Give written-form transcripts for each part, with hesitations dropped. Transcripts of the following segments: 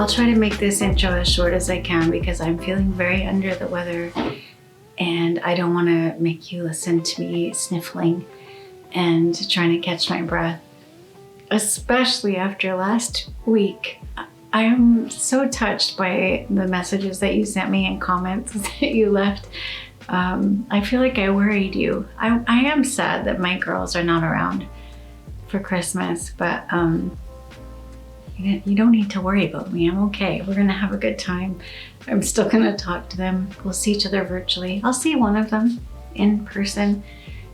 I'll try to make this intro as short as I can because I'm feeling very under the weather and I don't want to make you listen to me sniffling and trying to catch my breath, especially after last week. I am so touched by the messages that you sent me and comments that you left. I feel like I worried you. I am sad that my girls are not around for Christmas, but you don't need to worry about me. I'm okay. We're gonna have a good time. I'm still gonna talk to them. We'll see each other virtually. I'll see one of them in person.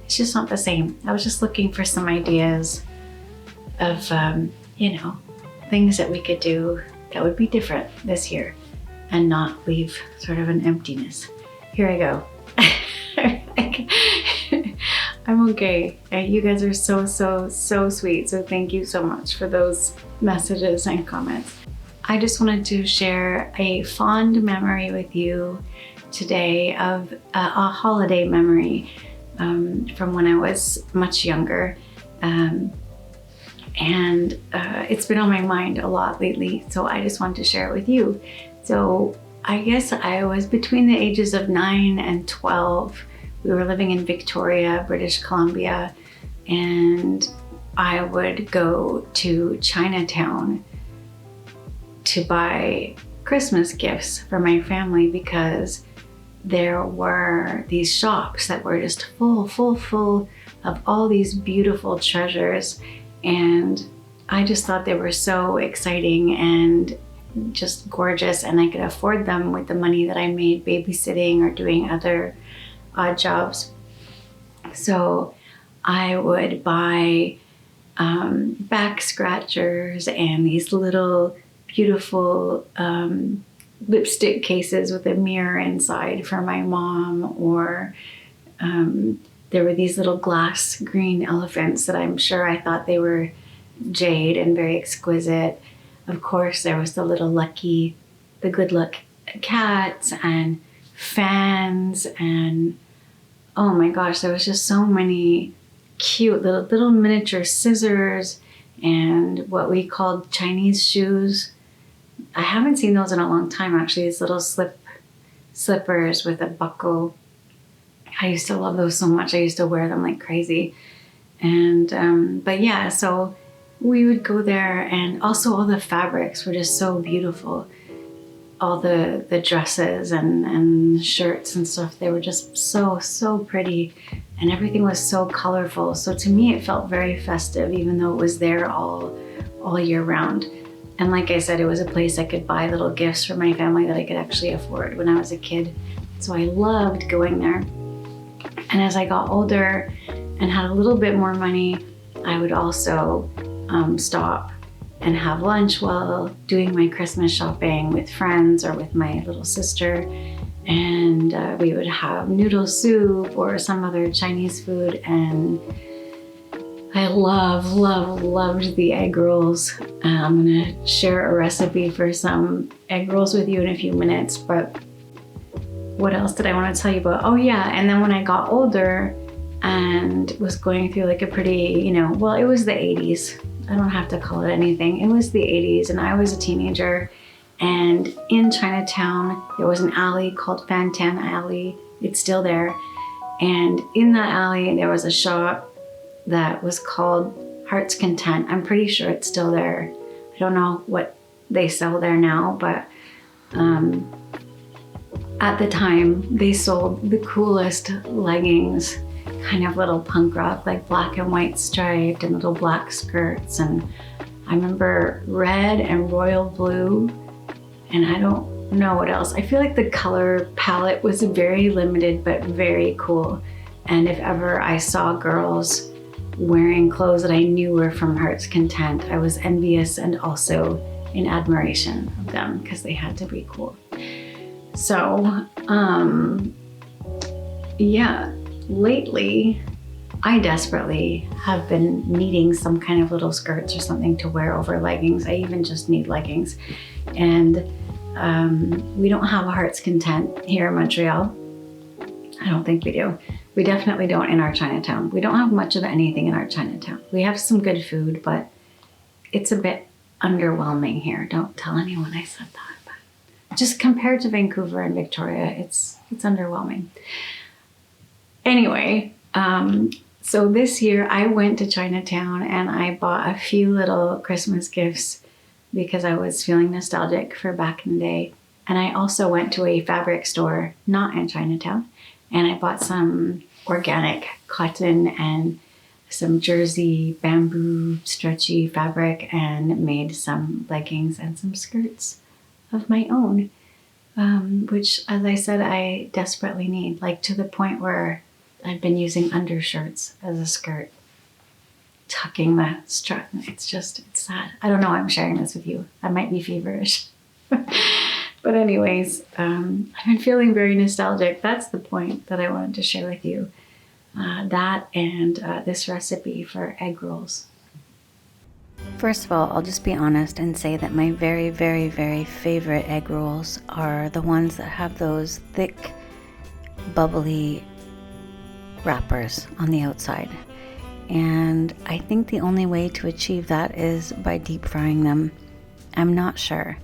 It's just not the same. I was just looking for some ideas of, things that we could do that would be different this year and not leave sort of an emptiness. Here I go. I'm okay. You guys are so sweet. So thank you so much for those messages and comments. I just wanted to share a fond memory with you today of a holiday memory from when I was much younger. It's been on my mind a lot lately, so I just wanted to share it with you. So I guess I was between the ages of 9 and 12. We were living in Victoria, British Columbia, and I would go to Chinatown to buy Christmas gifts for my family because there were these shops that were just full of all these beautiful treasures. And I just thought they were so exciting and just gorgeous, and I could afford them with the money that I made babysitting or doing other odd jobs. So I would buy back scratchers and these little beautiful lipstick cases with a mirror inside for my mom, or there were these little glass green elephants that I'm sure I thought they were jade and very exquisite. Of course, there was the good luck cats and fans, and oh my gosh, there was just so many cute little miniature scissors and what we called Chinese shoes. I haven't seen those in a long time, actually. These little slippers with a buckle. I used to love those so much. I used to wear them like crazy. And but yeah, so we would go there, and also all the fabrics were just so beautiful. All the dresses and shirts and stuff, they were just so pretty, and everything was so colorful. So to me, it felt very festive, even though it was there all year round. And like I said, it was a place I could buy little gifts for my family that I could actually afford when I was a kid. So I loved going there. And as I got older and had a little bit more money, I would also stop and have lunch while doing my Christmas shopping with friends or with my little sister. And we would have noodle soup or some other Chinese food. And I loved the egg rolls. I'm gonna share a recipe for some egg rolls with you in a few minutes, but what else did I want to tell you about? Oh yeah, and then when I got older and was going through like a pretty, well, it was the 80s. I don't have to call it anything. It was the 80s, and I was a teenager. And in Chinatown, there was an alley called Fantan Alley. It's still there. And in that alley, there was a shop that was called Heart's Content. I'm pretty sure it's still there. I don't know what they sell there now, but at the time, they sold the coolest leggings, kind of little punk rock, like black and white striped and little black skirts. And I remember red and royal blue, and I don't know what else. I feel like the color palette was very limited, but very cool. And if ever I saw girls wearing clothes that I knew were from Heart's Content, I was envious and also in admiration of them because they had to be cool. So, yeah, lately I desperately have been needing some kind of little skirts or something to wear over leggings. I even just need leggings. And we don't have a Heart's Content here in Montreal. I don't think we do. We definitely don't in our Chinatown. We don't have much of anything in our Chinatown. We have some good food, but it's a bit underwhelming here. Don't tell anyone I said that. But just compared to Vancouver and Victoria, it's underwhelming. Anyway, so this year I went to Chinatown and I bought a few little Christmas gifts because I was feeling nostalgic for back in the day. And I also went to a fabric store, not in Chinatown, and I bought some organic cotton and some jersey bamboo stretchy fabric and made some leggings and some skirts of my own, which, as I said, I desperately need, like to the point where I've been using undershirts as a skirt, tucking the strap. It's sad. I don't know why I'm sharing this with you. I might be feverish. But anyways, I've been feeling very nostalgic. That's the point that I wanted to share with you. That and this recipe for egg rolls. First of all, I'll just be honest and say that my very, very, very favorite egg rolls are the ones that have those thick, bubbly wrappers on the outside. And I think the only way to achieve that is by deep frying them. I'm not sure.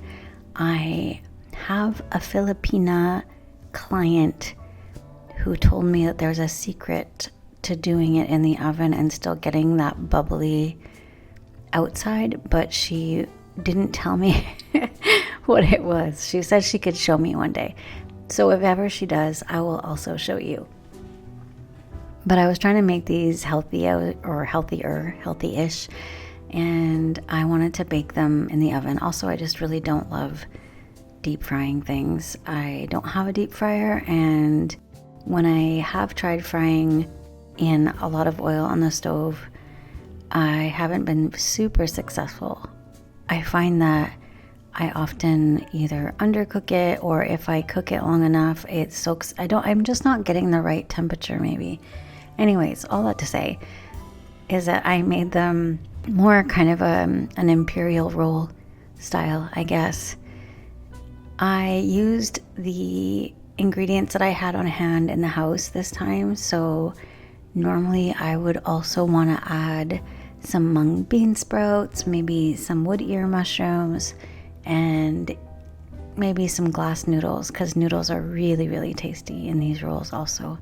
I have a Filipina client who told me that there's a secret to doing it in the oven and still getting that bubbly outside, but she didn't tell me what it was. She said she could show me one day. So if ever she does, I will also show you. But I was trying to make these healthy-ish, and I wanted to bake them in the oven. Also, I just really don't love deep frying things. I don't have a deep fryer, and when I have tried frying in a lot of oil on the stove, I haven't been super successful. I find that I often either undercook it, or if I cook it long enough, it soaks. I'm just not getting the right temperature maybe. Anyways, all that to say is that I made them more kind of an imperial roll style, I guess. I used the ingredients that I had on hand in the house this time, so normally I would also want to add some mung bean sprouts, maybe some wood ear mushrooms, and maybe some glass noodles, because noodles are really, really tasty in these rolls also.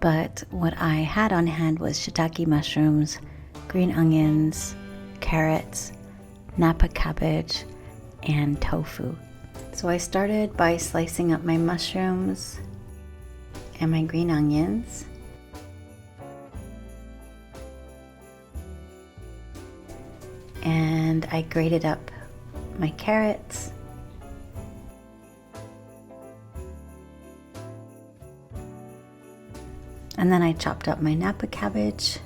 But what I had on hand was shiitake mushrooms, green onions, carrots, napa cabbage, and tofu. So I started by slicing up my mushrooms and my green onions. And I grated up my carrots. And then I chopped up my napa cabbage.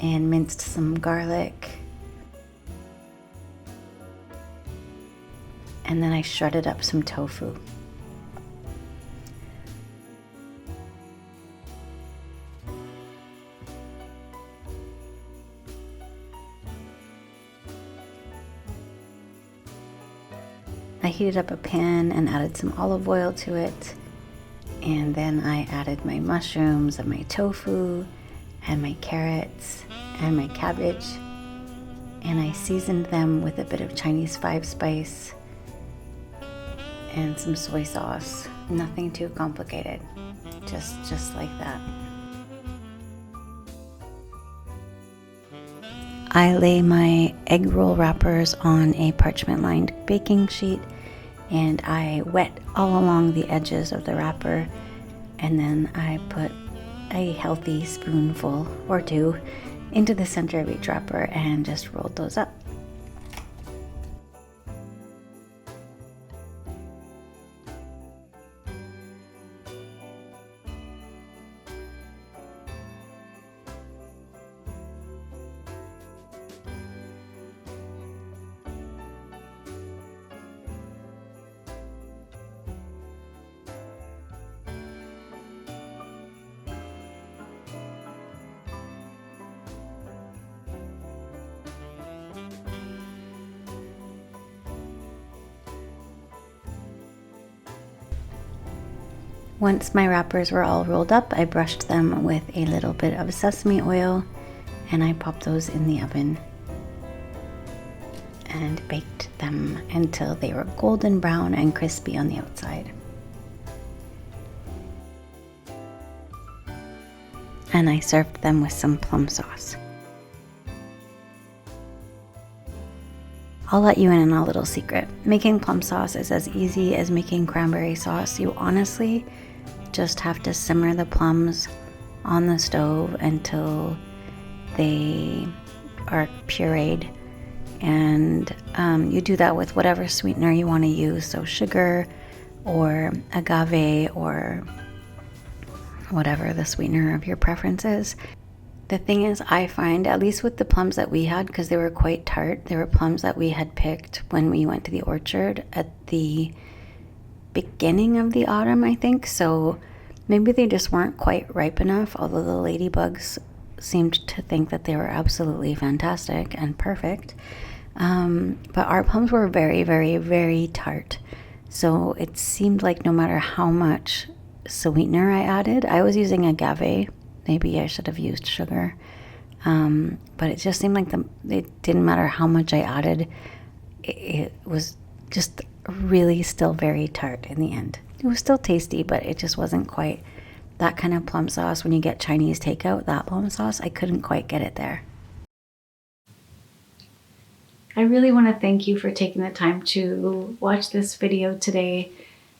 And minced some garlic. And then I shredded up some tofu. I heated up a pan and added some olive oil to it. And then I added my mushrooms and my tofu and my carrots and my cabbage. And I seasoned them with a bit of Chinese 5-spice and some soy sauce. Nothing too complicated, just like that. I lay my egg roll wrappers on a parchment lined baking sheet, and I wet all along the edges of the wrapper, and then I put a healthy spoonful or two into the center of each wrapper and just rolled those up. Once my wrappers were all rolled up, I brushed them with a little bit of sesame oil and I popped those in the oven and baked them until they were golden brown and crispy on the outside. And I served them with some plum sauce. I'll let you in on a little secret. Making plum sauce is as easy as making cranberry sauce. You honestly just have to simmer the plums on the stove until they are pureed. And you do that with whatever sweetener you want to use, so sugar or agave or whatever the sweetener of your preference is. The thing is, I find, at least with the plums that we had, because they were quite tart, they were plums that we had picked when we went to the orchard at the beginning of the autumn, I think. So maybe they just weren't quite ripe enough, although the ladybugs seemed to think that they were absolutely fantastic and perfect. But our plums were very, very, very tart. So it seemed like no matter how much sweetener I added, I was using agave. Maybe I should have used sugar. But it just seemed like it didn't matter how much I added. It was just really still very tart in the end. It was still tasty, but it just wasn't quite that kind of plum sauce. When you get Chinese takeout, that plum sauce, I couldn't quite get it there. I really want to thank you for taking the time to watch this video today.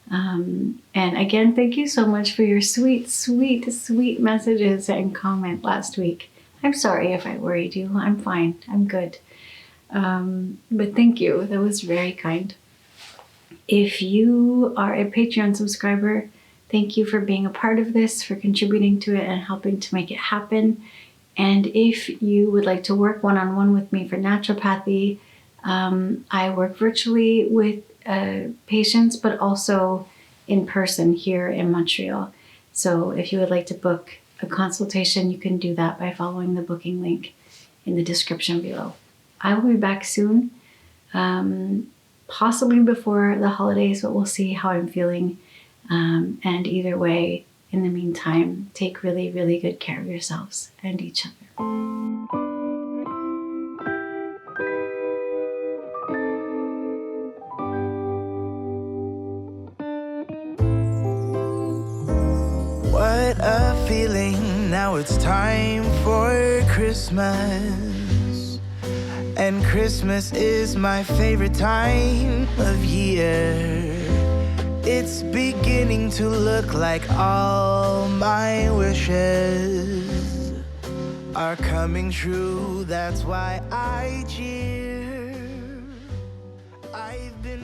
And again, thank you so much for your sweet, sweet, sweet messages and comment last week. I'm sorry if I worried you. I'm fine. I'm good. But thank you. That was very kind. If you are a Patreon subscriber, thank you for being a part of this, for contributing to it and helping to make it happen. And if you would like to work one-on-one with me for naturopathy, I work virtually with patients, but also in person here in Montreal. So if you would like to book a consultation, you can do that by following the booking link in the description below. I will be back soon, possibly before the holidays, but we'll see how I'm feeling. And either way, in the meantime, take really, really good care of yourselves and each other. What a feeling, now it's time for Christmas. And Christmas is my favorite time of year. It's beginning to look like all my wishes are coming true. That's why I cheer. I've been